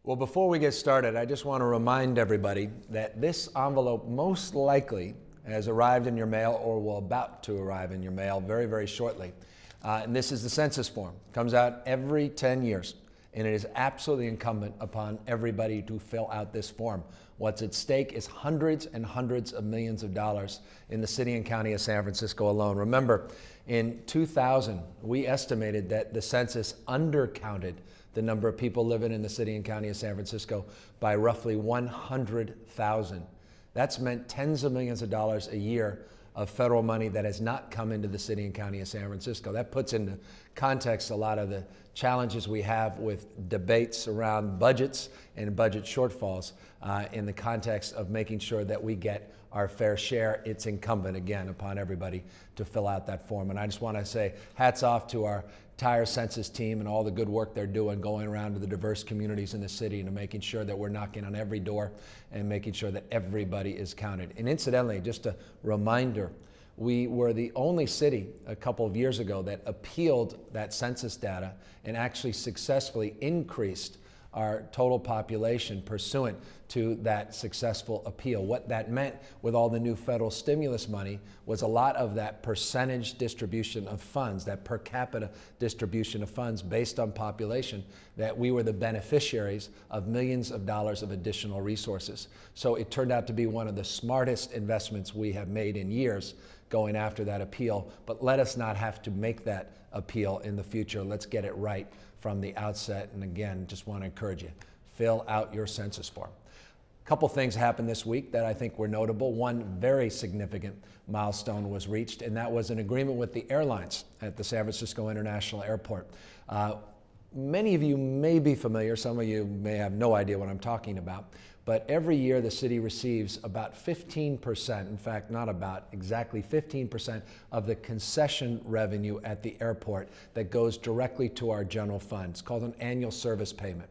Well, before we get started, I just want to remind everybody that this envelope most likely has arrived in your mail or will about to arrive in your mail very, very shortly. And this is the census form. It comes out every 10 years, and it is absolutely incumbent upon everybody to fill out this form. What's at stake is hundreds and hundreds of millions of dollars in the city and county of San Francisco alone. Remember, in 2000, we estimated that the census undercounted the number of people living in the city and county of San Francisco by roughly 100,000. That's meant tens of millions of dollars a year of federal money that has not come into the city and county of San Francisco. That puts into context a lot of the challenges we have with debates around budgets and budget shortfalls in the context of making sure that we get our fair share. It's incumbent, again, upon everybody to fill out that form. And I just want to say hats off to our entire census team and all the good work they're doing going around to the diverse communities in the city and making sure that we're knocking on every door and making sure that everybody is counted. And incidentally, just a reminder, we were the only city a couple of years ago that appealed that census data and actually successfully increased our total population pursuant to that successful appeal. What that meant with all the new federal stimulus money was a lot of that percentage distribution of funds, that per capita distribution of funds based on population, that we were the beneficiaries of millions of dollars of additional resources. So it turned out to be one of the smartest investments we have made in years going after that appeal. But let us not have to make that appeal in the future. Let's get it right from the outset. And again, just want to encourage you, fill out your census form. A couple things happened this week that I think were notable. One very significant milestone was reached, and that was an agreement with the airlines at the San Francisco International Airport. Many of you may be familiar, some of you may have no idea what I'm talking about, but every year the city receives about 15%, in fact, not about, exactly 15% of the concession revenue at the airport that goes directly to our general fund. It's called an annual service payment.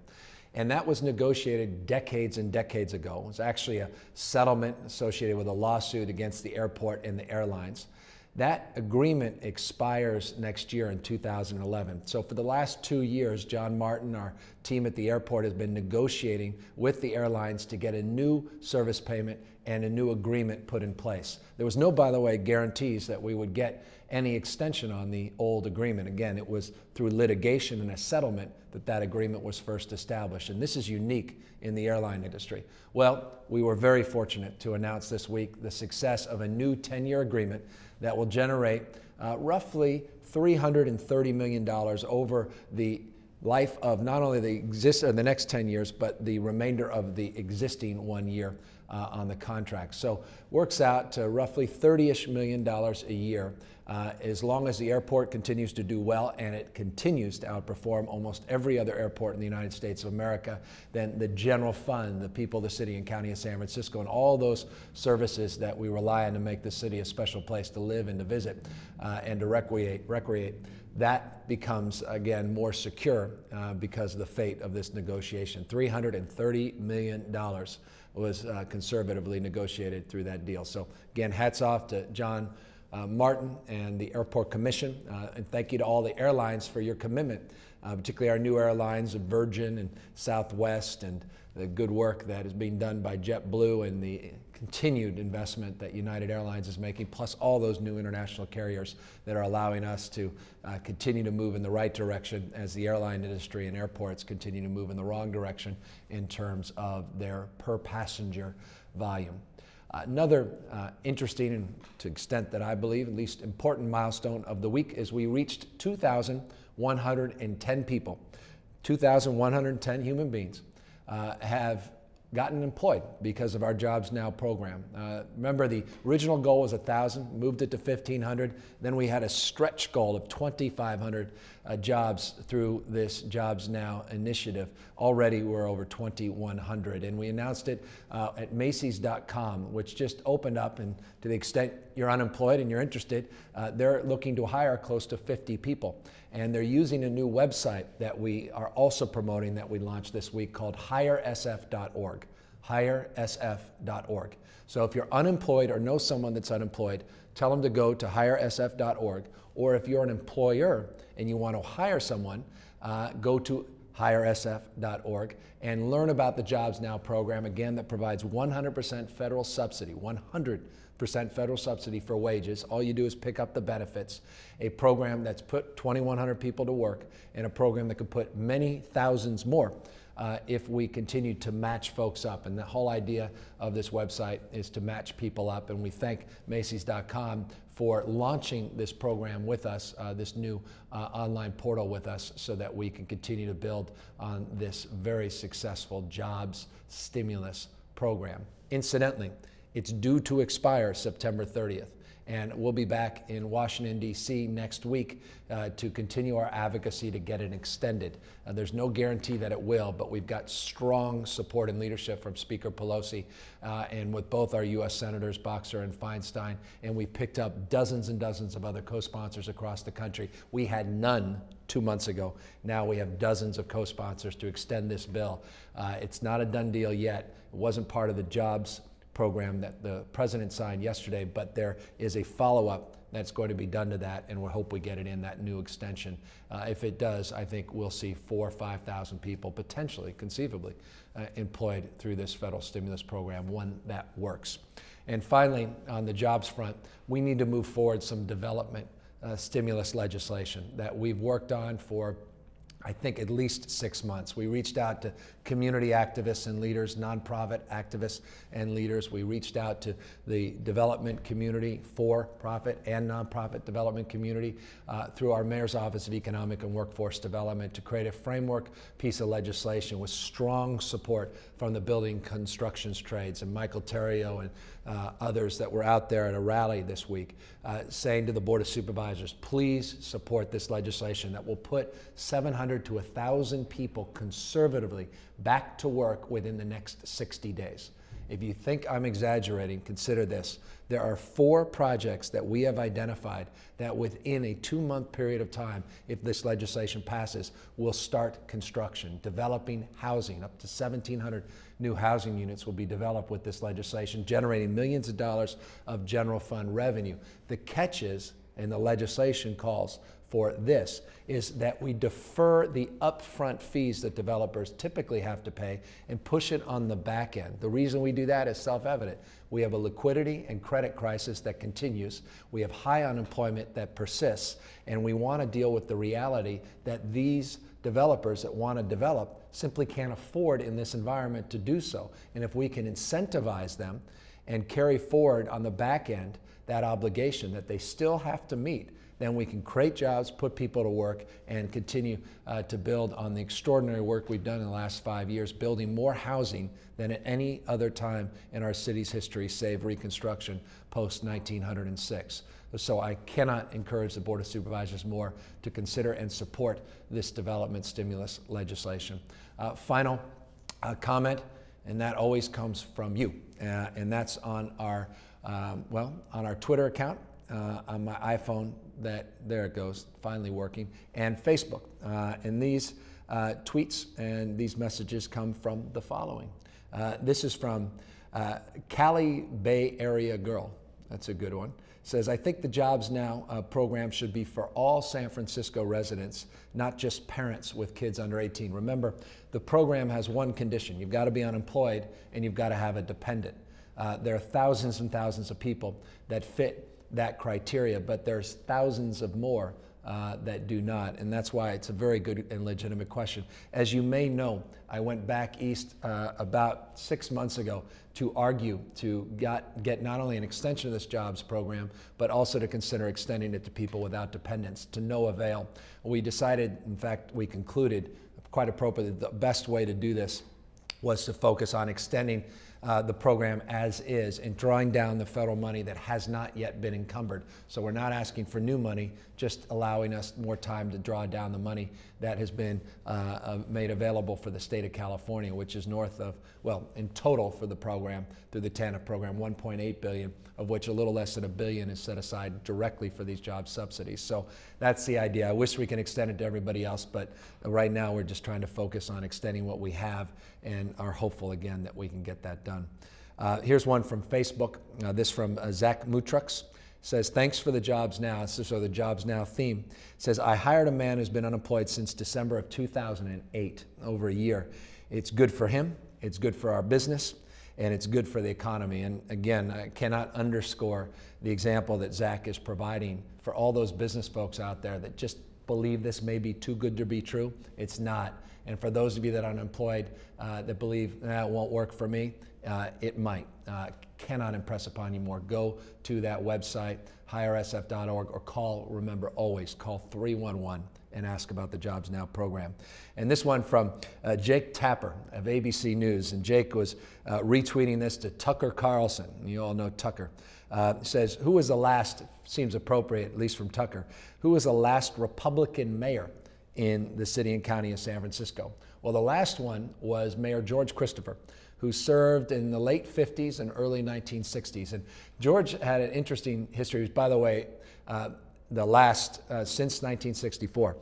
And that was negotiated decades and decades ago. It was actually a settlement associated with a lawsuit against the airport and the airlines. That agreement expires next year in 2011. So for the last 2 years, John Martin, our team at the airport, has been negotiating with the airlines to get a new service payment and a new agreement put in place. There was no, by the way, guarantees that we would get any extension on the old agreement. Again, it was through litigation and a settlement that that agreement was first established. And this is unique in the airline industry. Well, we were very fortunate to announce this week the success of a new 10-year agreement that will generate roughly $330 million over the life of not only the next 10 years, but the remainder of the existing 1 year on the contract. So works out to roughly $30-ish million a year. As long as the airport continues to do well, and it continues to outperform almost every other airport in the United States of America, then the general fund, the people of the city and county of San Francisco, and all those services that we rely on to make the city a special place to live and to visit and to recreate, that becomes, again, more secure because of the fate of this negotiation. $330 million was conservatively negotiated through that deal. So again, hats off to John Martin and the Airport Commission, and thank you to all the airlines for your commitment, particularly our new airlines, Virgin and Southwest, and the good work that is being done by JetBlue and the continued investment that United Airlines is making, plus all those new international carriers that are allowing us to continue to move in the right direction as the airline industry and airports continue to move in the wrong direction in terms of their per passenger volume. Another interesting, and to the extent that I believe, at least important milestone of the week is we reached 2,110 people. 2,110 human beings have gotten employed because of our Jobs Now program. Remember, the original goal was 1,000, moved it to 1,500. Then we had a stretch goal of 2,500 jobs through this Jobs Now initiative. Already we're over 2,100, and we announced it at Macy's.com, which just opened up, and to the extent you're unemployed and you're interested, they're looking to hire close to 50 people. And they're using a new website that we are also promoting that we launched this week called hiresf.org. hiresf.org. So if you're unemployed or know someone that's unemployed, tell them to go to hiresf.org. Or if you're an employer and you want to hire someone, go to hiresf.org, and learn about the Jobs Now program, again, that provides 100% federal subsidy, 100% federal subsidy for wages. All you do is pick up the benefits. A program that's put 2,100 people to work, and a program that could put many thousands more if we continue to match folks up. And the whole idea of this website is to match people up. And we thank Macy's.com for launching this program with us, this new online portal with us, so that we can continue to build on this very successful jobs stimulus program. Incidentally, it's due to expire September 30th. And we'll be back in Washington, D.C. next week to continue our advocacy to get it extended. There's no guarantee that it will, but we've got strong support and leadership from Speaker Pelosi and with both our U.S. Senators, Boxer and Feinstein, and we picked up dozens and dozens of other co-sponsors across the country. We had none 2 months ago. Now we have dozens of co-sponsors to extend this bill. It's not a done deal yet. It wasn't part of the jobs program that the president signed yesterday, but there is a follow-up that's going to be done to that, and we hope we get it in that new extension. If it does, I think we'll see 4,000 or 5,000 people potentially, conceivably, employed through this federal stimulus program, one that works. And finally, on the jobs front, we need to move forward some development stimulus legislation that we've worked on for I think at least 6 months. We reached out to community activists and leaders, nonprofit activists and leaders. We reached out to the development community, for-profit and nonprofit development community, through our Mayor's Office of Economic and Workforce Development to create a framework piece of legislation with strong support from the building constructions trades. And Michael Terrio and others that were out there at a rally this week saying to the Board of Supervisors, please support this legislation that will put 700 to 1,000 people conservatively back to work within the next 60 days. If you think I'm exaggerating, consider this. There are 4 projects that we have identified that within a 2-month period of time, if this legislation passes, will start construction, developing housing. Up to 1,700 new housing units will be developed with this legislation, generating millions of dollars of general fund revenue. The catch is, and the legislation calls for this, is that we defer the upfront fees that developers typically have to pay and push it on the back end. The reason we do that is self-evident. We have a liquidity and credit crisis that continues. We have high unemployment that persists, and we want to deal with the reality that these developers that want to develop simply can't afford in this environment to do so. And if we can incentivize them and carry forward on the back end that obligation that they still have to meet, then we can create jobs, put people to work, and continue to build on the extraordinary work we've done in the last 5 years, building more housing than at any other time in our city's history, save Reconstruction post-1906. So I cannot encourage the Board of Supervisors more to consider and support this development stimulus legislation. Final comment, and that always comes from you, and that's on our, on our Twitter account, on my iPhone, there it goes, finally working, and Facebook. And these tweets and these messages come from the following. This is from calibayareagyrl. That's a good one. Says, I think the Jobs Now program should be for all San Francisco residents, not just parents with kids under 18. Remember, the program has one condition. You've got to be unemployed and you've got to have a dependent. There are thousands and thousands of people that fit that criteria, but there's thousands of more that do not, and that's why it's a very good and legitimate question. As you may know, I went back east about 6 months ago to argue to get not only an extension of this jobs program, but also to consider extending it to people without dependents, to no avail. We decided, in fact, we concluded quite appropriately, the best way to do this was to focus on extending the program as is and drawing down the federal money that has not yet been encumbered. So we're not asking for new money, just allowing us more time to draw down the money that has been made available for the state of California, which is north of, well, in total for the program, through the TANF program, $1.8 billion, of which a little less than $1 billion is set aside directly for these job subsidies. So that's the idea. I wish we could extend it to everybody else, but right now we're just trying to focus on extending what we have and are hopeful again that we can get that done. Here's one from Facebook, this from Zac Mutrux. says, thanks for the Jobs Now. So the Jobs Now theme says, I hired a man who's been unemployed since December of 2008, over a year. It's good for him, it's good for our business, and it's good for the economy. And again, I cannot underscore the example that Zac is providing for all those business folks out there that just believe this may be too good to be true. It's not. And for those of you that are unemployed that believe that won't work for me, it might. Cannot impress upon you more. Go to that website, hiresf.org, or call, remember, always call 311 and ask about the Jobs Now program. And this one from jaketapper of ABC News. And Jake was retweeting this to Tucker Carlson. You all know Tucker. Says, who was the last, seems appropriate, at least from Tucker, who was the last Republican mayor in the city and county of San Francisco? Well, the last one was Mayor George Christopher, who served in the late 50s and early 1960s. And George had an interesting history. He was, by the way, the last since 1964.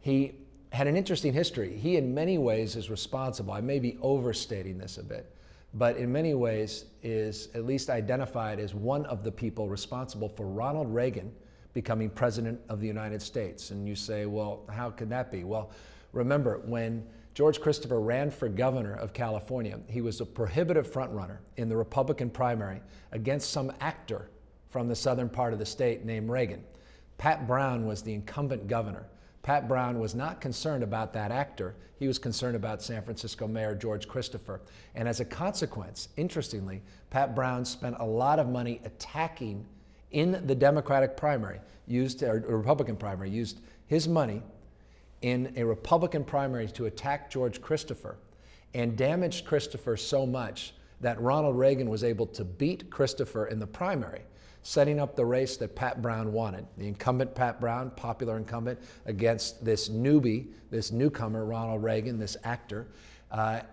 He had an interesting history. He, in many ways, is responsible. I may be overstating this a bit, but in many ways is at least identified as one of the people responsible for Ronald Reagan becoming president of the United States. And you say, well, how could that be? Well, remember, when George Christopher ran for governor of California, he was a prohibitive frontrunner in the Republican primary against some actor from the southern part of the state named Reagan. Pat Brown was the incumbent governor. Pat Brown was not concerned about that actor. He was concerned about San Francisco Mayor George Christopher. And as a consequence, interestingly, Pat Brown spent a lot of money attacking in the Democratic primary, or Republican primary, used his money in a Republican primary to attack George Christopher, and damaged Christopher so much that Ronald Reagan was able to beat Christopher in the primary, setting up the race that Pat Brown wanted. The incumbent Pat Brown, popular incumbent, against this newbie, this newcomer, Ronald Reagan, this actor.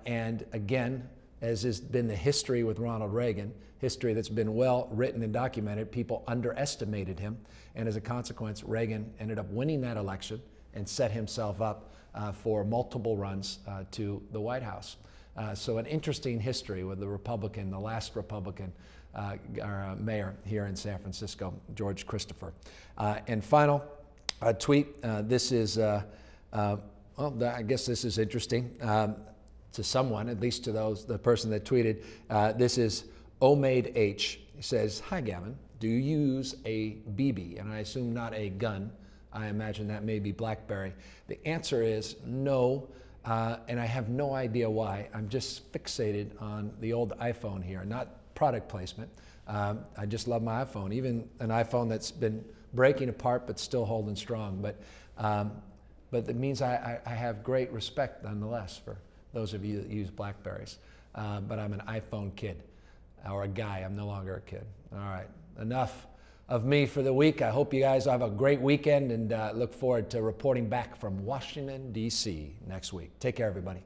And again, as has been the history with Ronald Reagan, history that's been well written and documented, people underestimated him. And as a consequence, Reagan ended up winning that election and set himself up for multiple runs to the White House. So an interesting history with the Republican, the last Republican mayor here in San Francisco, George Christopher. And final tweet, this is, well, I guess this is interesting to someone, at least to the person that tweeted. This is Omaidh H. He says, hi Gavin, do you use a BB? And I assume not a gun. I imagine that may be BlackBerry. The answer is no, and I have no idea why. I'm just fixated on the old iPhone here, not product placement. I just love my iPhone, even an iPhone that's been breaking apart but still holding strong. But it means I have great respect nonetheless for those of you that use BlackBerries. But I'm an iPhone kid, or a guy. I'm no longer a kid. All right, enough of me for the week. I hope you guys have a great weekend, and look forward to reporting back from Washington, D.C. next week. Take care, everybody.